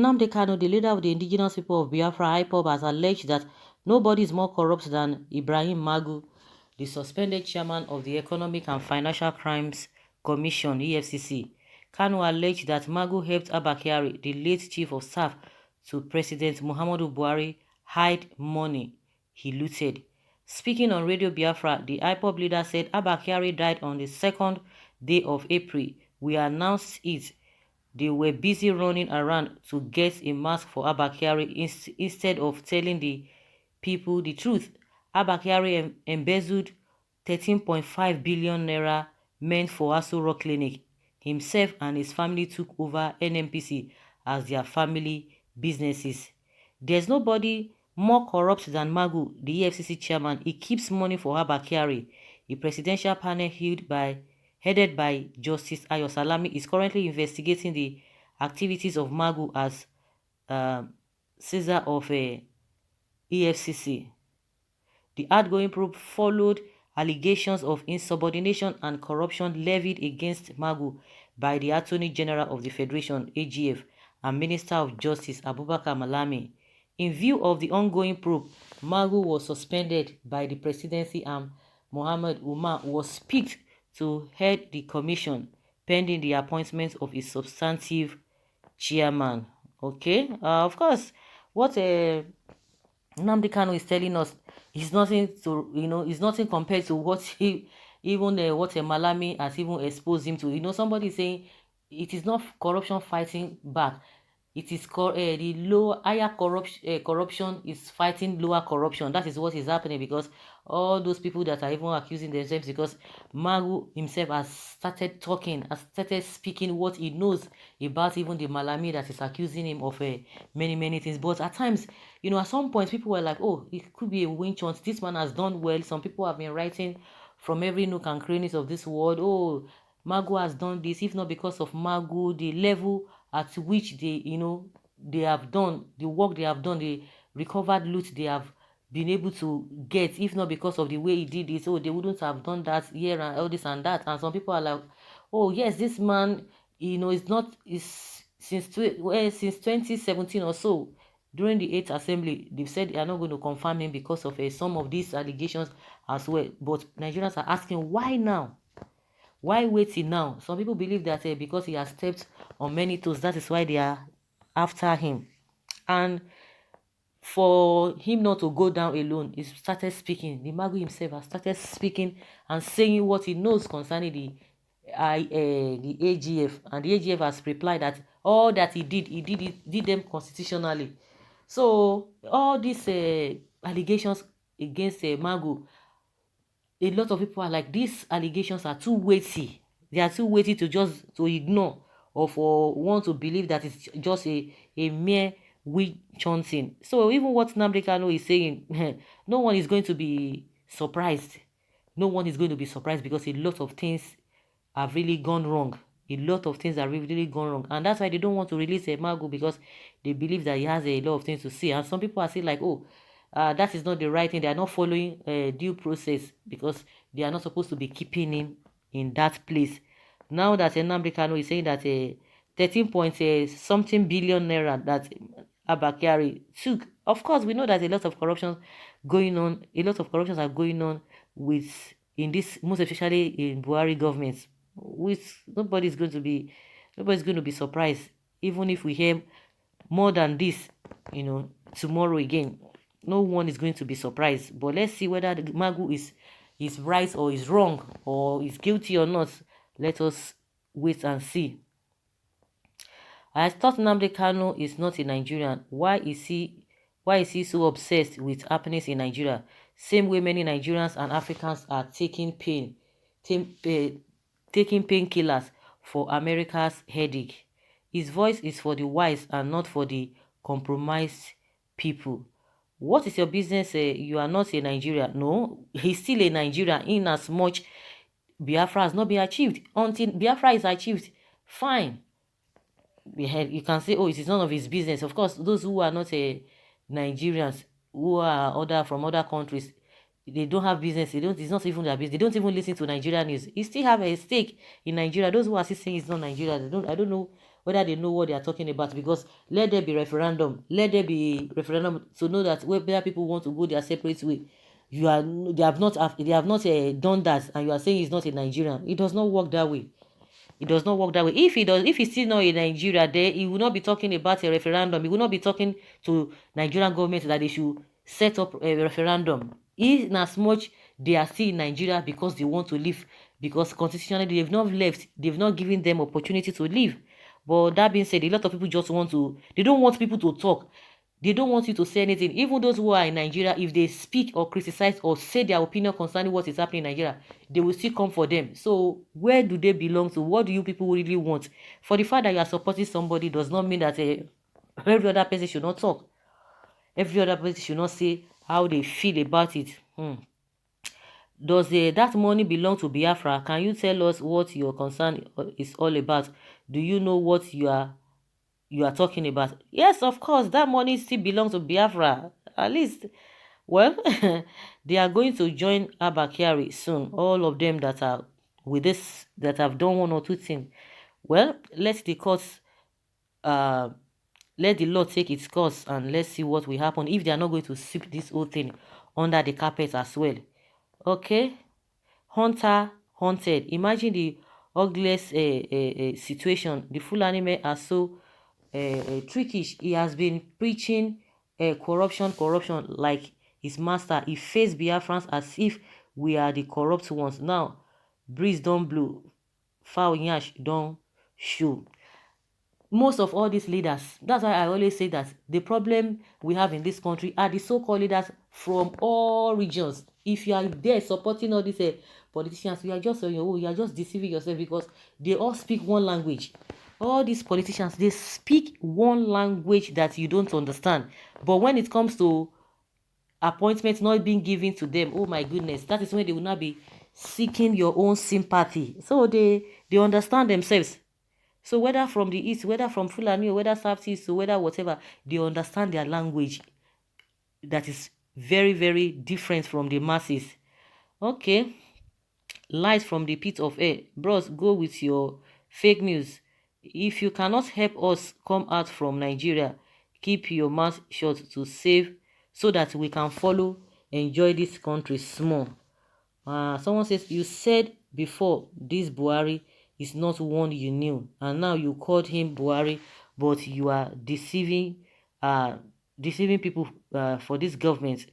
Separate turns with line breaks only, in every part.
Nnamdi Kanu, the leader of the indigenous people of Biafra, IPOB, has alleged that nobody is more corrupt than Ibrahim Magu, the suspended chairman of the Economic and Financial Crimes Commission, EFCC. Kanu alleged that Magu helped Abba Kyari, the late chief of staff to President Muhammadu Buhari, hide money he looted. Speaking on Radio Biafra, the IPOB leader said Abba Kyari died on the 2nd day of April. We announced it. They were busy running around to get a mask for Abba Kyari instead of telling the people the truth. Abba Kyari embezzled 13.5 billion naira meant for Aso Rock Clinic. Himself and his family took over NMPC as their family businesses. There's nobody more corrupt than Magu, the EFCC chairman. He keeps money for Abba Kyari. A presidential panel headed by Justice Ayo Salami is currently investigating the activities of Magu as Caesar of EFCC. The outgoing probe followed allegations of insubordination and corruption levied against Magu by the Attorney General of the Federation, AGF, and Minister of Justice, Abubakar Malami. In view of the ongoing probe, Magu was suspended by the presidency and Mohammed Umar was picked to head the commission pending the appointment of its substantive chairman. Okay, of course, what Nnamdi Kanu is telling us is nothing to, is nothing compared to what what Malami has even exposed him to. Somebody saying it is not corruption fighting back. It is the higher corruption is fighting lower corruption. That is what is happening, because all those people that are even accusing themselves, because Magu himself has started talking, has started speaking what he knows about even the Malami that is accusing him of many things. But at times, at some point, people were like, oh, it could be a winch hunt. This man has done well. Some people have been writing from every nook and crannies of this world. Oh, Magu has done this. If not because of Magu, the level at which they have done the work they have done, the recovered loot they have been able to get, if not because of the way he did it, so they wouldn't have done that here and all this and that. And some people are like, oh yes, this man, is since 2017 or so, during the 8th assembly, they've said they are not going to confirm him because of some of these allegations as well. But Nigerians are asking, why now? Why waiting now? Some people believe that because he has stepped on many toes, that is why they are after him. And for him not to go down alone, he started speaking. The Magu himself has started speaking and saying what he knows concerning the AGF. And the AGF has replied that all that he did them constitutionally. So all these allegations against Magu, a lot of people are like, these allegations are too weighty. They are too weighty to ignore, or for one to believe that it's just a mere witch hunting. So even what Nnamdi Kanu is saying, no one is going to be surprised. No one is going to be surprised, because a lot of things have really gone wrong. A lot of things are really gone wrong. And that's why they don't want to release Magu, because they believe that he has a lot of things to say. And some people are saying like, oh, that is not the right thing. They are not following due process, because they are not supposed to be keeping him in that place. Now that Nnamdi Kanu is saying that 13 point something billion naira that Abba Kyari took, of course we know that a lot of corruption going on. A lot of corruptions are going on in this, most especially in Buhari governments. Nobody's going to be surprised, even if we hear more than this, tomorrow again. No one is going to be surprised. But let's see whether the Magu is right or is wrong, or is guilty or not. Let us wait and see. I thought Nnamdi Kanu is not a Nigerian. Why is he so obsessed with happenings in Nigeria? Same way many Nigerians and Africans are taking painkillers for America's headache. His voice is for the wise and not for the compromised people. What is your business? You are not a Nigerian. No, he's still a Nigerian, in as much Biafra has not been achieved. Until Biafra is achieved, fine. You can say, oh, it is none of his business. Of course, those who are not Nigerians, who are from other countries, they don't have business. It's not even their business. They don't even listen to Nigerian news. You still have a stake in Nigeria. Those who are still saying it's not Nigeria, I don't know whether they know what they are talking about, because let there be referendum. Let there be referendum to know that whether people want to go their separate way. They have not done that, and you are saying he's not a Nigerian. It does not work that way. It does not work that way. If he's still not in Nigeria, there he will not be talking about a referendum. He will not be talking to Nigerian government that they should set up a referendum. In as much they are still in Nigeria because they want to leave, because constitutionally they've not left, they've not given them opportunity to leave. But that being said, a lot of people just want to, they don't want people to talk. They don't want you to say anything. Even those who are in Nigeria, if they speak or criticize or say their opinion concerning what is happening in Nigeria, they will still come for them. So where do they belong to? What do you people really want? For the fact that you are supporting somebody does not mean that every other person should not talk. Every other person should not say how they feel about it. Does that money belong to Biafra? Can you tell us what your concern is all about? Do you know what you are talking about? Yes, of course, that money still belongs to Biafra. At least, well, they are going to join Abba Kyari soon. All of them that are with this, that have done one or two things. Well, let the courts, let the law take its course, and let's see what will happen if they are not going to sweep this whole thing under the carpet as well. Okay, hunter hunted. Imagine the ugliest situation. The Fulani men are so trickish. He has been preaching corruption like his master. He faced Biafrans as if we are the corrupt ones. Now, breeze don't blow, foul yash don't show. Most of all these leaders, that's why I always say that the problem we have in this country are the so-called leaders from all regions. If you are there supporting all these politicians, you are just on your own. You are just deceiving yourself, because they all speak one language. All these politicians, they speak one language that you don't understand. But when it comes to appointments not being given to them, oh my goodness, that is when they will not be seeking your own sympathy. So they understand themselves. So whether from the east, whether from Fulani, or whether Southeast, or whether whatever, they understand their language that is very, very different from the masses. Okay. Light from the pit of air. Bros, go with your fake news. If you cannot help us come out from Nigeria, keep your mouth shut to save, so that we can follow, enjoy this country small. Someone says, you said before this Buhari is not one you knew, and now you called him Buhari, but you are deceiving people for this government.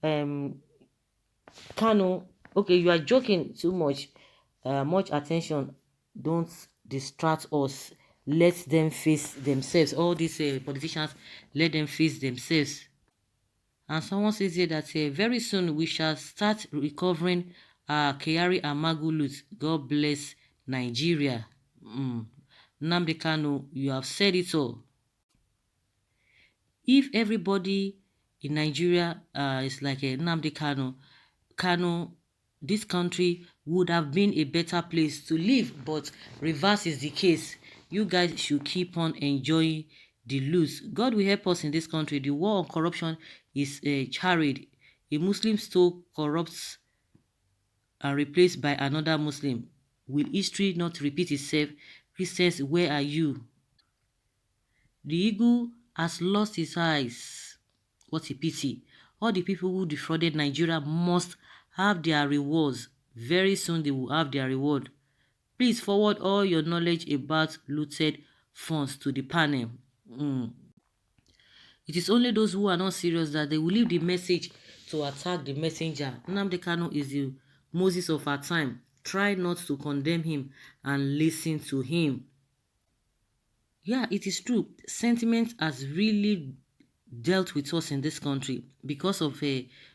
Kanu, okay, you are joking too much. Much attention. Don't distract us. Let them face themselves. All these politicians, let them face themselves. And someone says here that very soon we shall start recovering Kyari and Magu loot. God bless Nigeria. Nnamdi Kanu, you have said it all. If everybody in Nigeria is like a Nnamdi Kanu, this country would have been a better place to live, but reverse is the case. You guys should keep on enjoying the loot. God will help us in this country. The war on corruption is carried. A Muslim still corrupts and replaced by another Muslim. Will history not repeat itself? Christians, where are you? The eagle has lost his eyes. What a pity. All the people who defrauded Nigeria must have their rewards. Very soon they will have their reward. Please forward all your knowledge about looted funds to the panel. It is only those who are not serious that they will leave the message to attack the messenger. Nnamdi Kanu is the Moses of our time. Try not to condemn him and listen to him. Yeah, it is true. Sentiment has really dealt with us in this country because of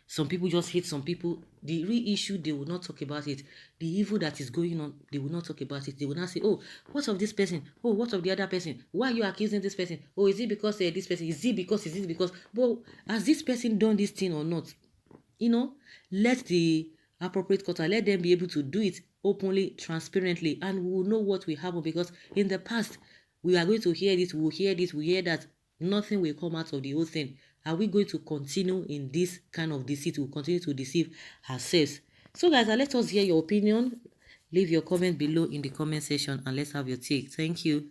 some people just hate some people. The real issue, they will not talk about it. The evil that is going on, they will not talk about it. They will not say, oh, what of this person? Oh, what of the other person? Why are you accusing this person? Oh, is it because this person? Is it because? But has this person done this thing or not? Let the appropriate court, let them be able to do it openly, transparently, and we will know what will happen, because in the past, we are going to hear this, we'll hear that. Nothing will come out of the whole thing. Are we going to continue in this kind of deceit? We'll continue to deceive ourselves. So guys, let us hear your opinion. Leave your comment below in the comment section and let's have your take. Thank you.